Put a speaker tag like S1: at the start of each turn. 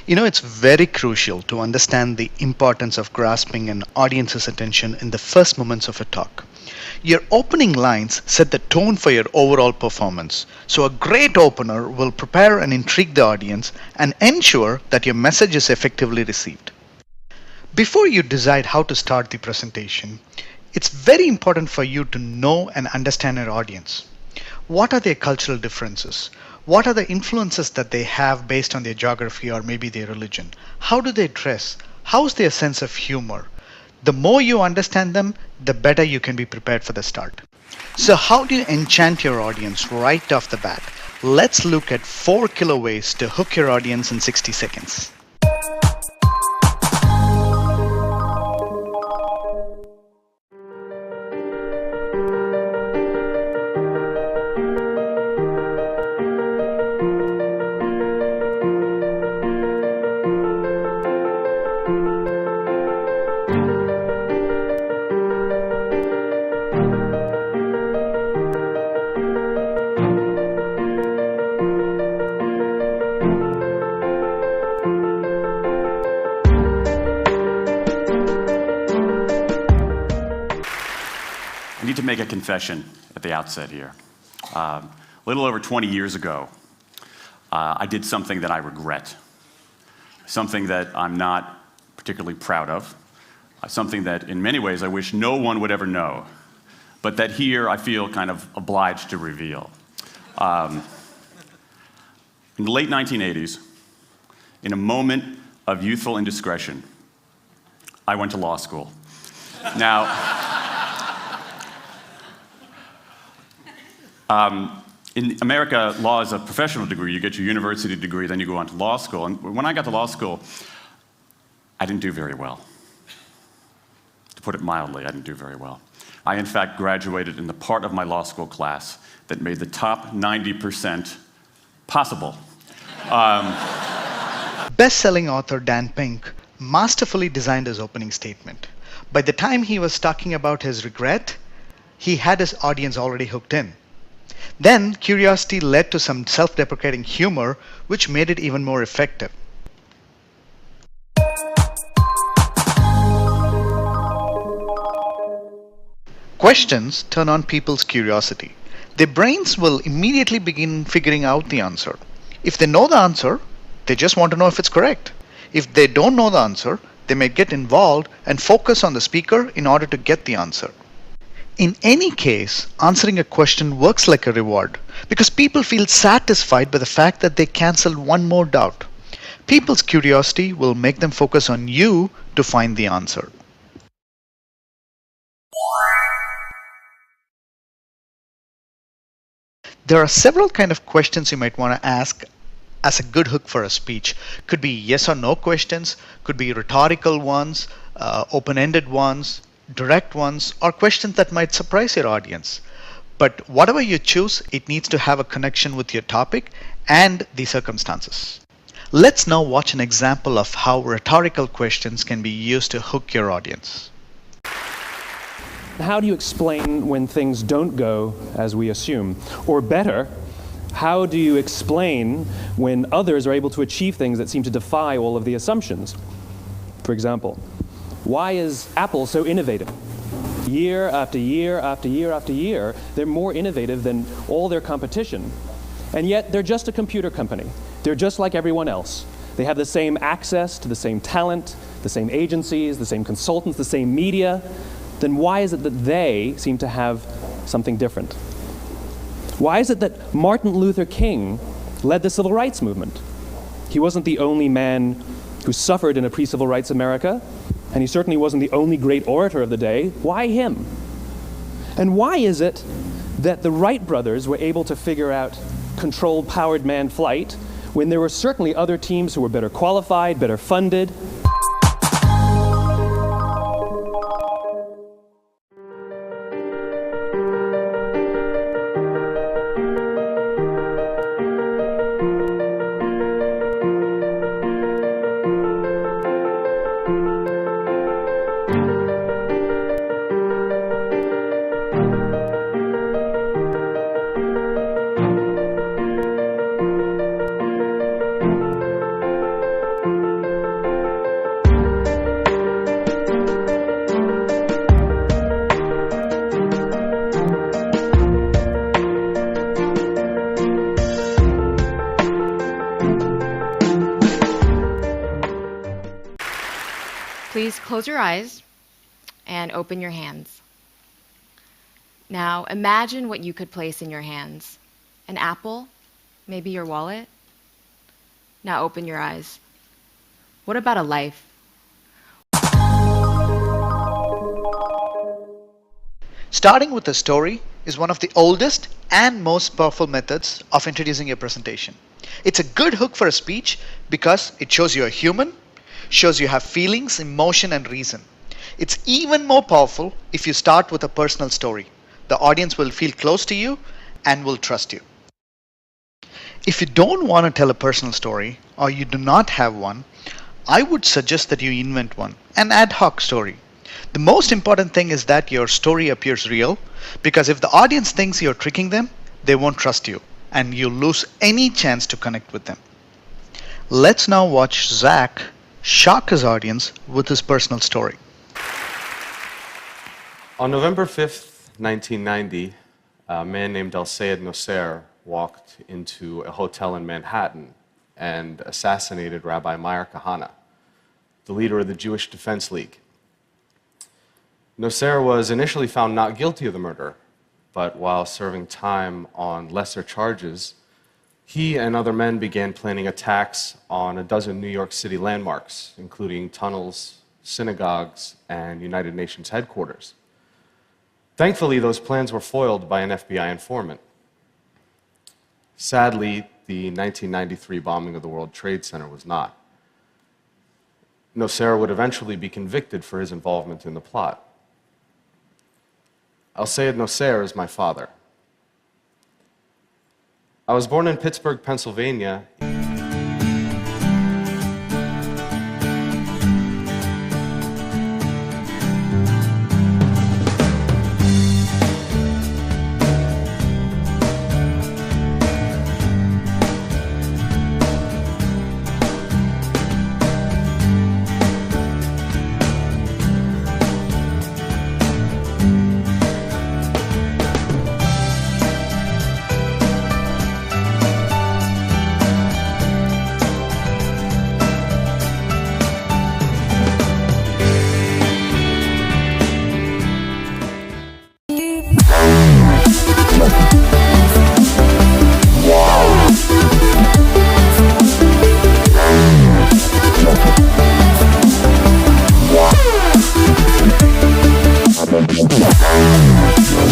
S1: It's very crucial to understand the importance of grasping an audience's attention in the first moments of a talk. Your opening lines set the tone for your overall performance. So, a great opener will prepare and intrigue the audience and ensure that your message is effectively received. Before you decide how to start the presentation, it's very important for you to know and understand your audience. What are their cultural differences? What are the influences that they have based on their geography or maybe their religion? How do they dress? How's their sense of humor? The more you understand them, the better you can be prepared for the start. So, how do you enchant your audience right off the bat? Let's look at 4 killer ways to hook your audience in 60 seconds.
S2: I need to make a confession at the outset here. A little over 20 years ago, I did something that I regret, something that I'm not particularly proud of, something that in many ways I wish no one would ever know, but that here I feel kind of obliged to reveal. In the late 1980s, in a moment of youthful indiscretion, I went to law school. Now, in America, law is a professional degree. You get your university degree, then you go on to law school. And when I got to law school, I didn't do very well. To put it mildly, I didn't do very well. I, in fact, graduated in the part of my law school class that made the top 90% possible.
S1: Best-selling author Dan Pink masterfully designed his opening statement. By the time he was talking about his regret, he had his audience already hooked in. Then, curiosity led to some self-deprecating humor, which made it even more effective. Questions turn on people's curiosity. Their brains will immediately begin figuring out the answer. If they know the answer, they just want to know if it's correct. If they don't know the answer, they may get involved and focus on the speaker in order to get the answer. In any case, answering a question works like a reward because people feel satisfied by the fact that they canceled one more doubt. People's curiosity will make them focus on you to find the answer. There are several kinds of questions you might want to ask as a good hook for a speech. Could be yes or no questions, could be rhetorical ones, open-ended ones, direct ones, or questions that might surprise your audience. But whatever you choose, it needs to have a connection with your topic and the circumstances. Let's now watch an example of how rhetorical questions can be used to hook your audience.
S3: How do you explain when things don't go as we assume? Or better, how do you explain when others are able to achieve things that seem to defy all of the assumptions? For example, why is Apple so innovative? Year after year after year after year, they're more innovative than all their competition. And yet, they're just a computer company. They're just like everyone else. They have the same access to the same talent, the same agencies, the same consultants, the same media. Then why is it that they seem to have something different? Why is it that Martin Luther King led the civil rights movement? He wasn't the only man who suffered in a pre-civil rights America, and he certainly wasn't the only great orator of the day. Why him? And why is it that the Wright brothers were able to figure out controlled powered manned flight when there were certainly other teams who were better qualified, better funded?
S4: close your eyes and open your hands. Now, imagine what you could place in your hands. An apple, maybe your wallet. Now open your eyes. What about a life?
S1: Starting with a story is one of the oldest and most powerful methods of introducing a presentation. It's a good hook for a speech because it shows you're human, shows you have feelings, emotion, and reason. It's even more powerful if you start with a personal story. The audience will feel close to you and will trust you. If you don't want to tell a personal story or you do not have one, I would suggest that you invent one, an ad hoc story. The most important thing is that your story appears real, because if the audience thinks you're tricking them, they won't trust you and you'll lose any chance to connect with them. Let's now watch Zach shock his audience with his personal story.
S5: On November 5th, 1990, a man named Al-Sayed Nosser walked into a hotel in Manhattan and assassinated Rabbi Meir Kahane, the leader of the Jewish Defense League. Nosser was initially found not guilty of the murder, but while serving time on lesser charges, he and other men began planning attacks on a dozen New York City landmarks, including tunnels, synagogues, and United Nations headquarters. Thankfully, those plans were foiled by an FBI informant. Sadly, the 1993 bombing of the World Trade Center was not. Nosser would eventually be convicted for his involvement in the plot. Al-Sayed Nosser is my father. I was born in Pittsburgh, Pennsylvania.
S6: Yeah.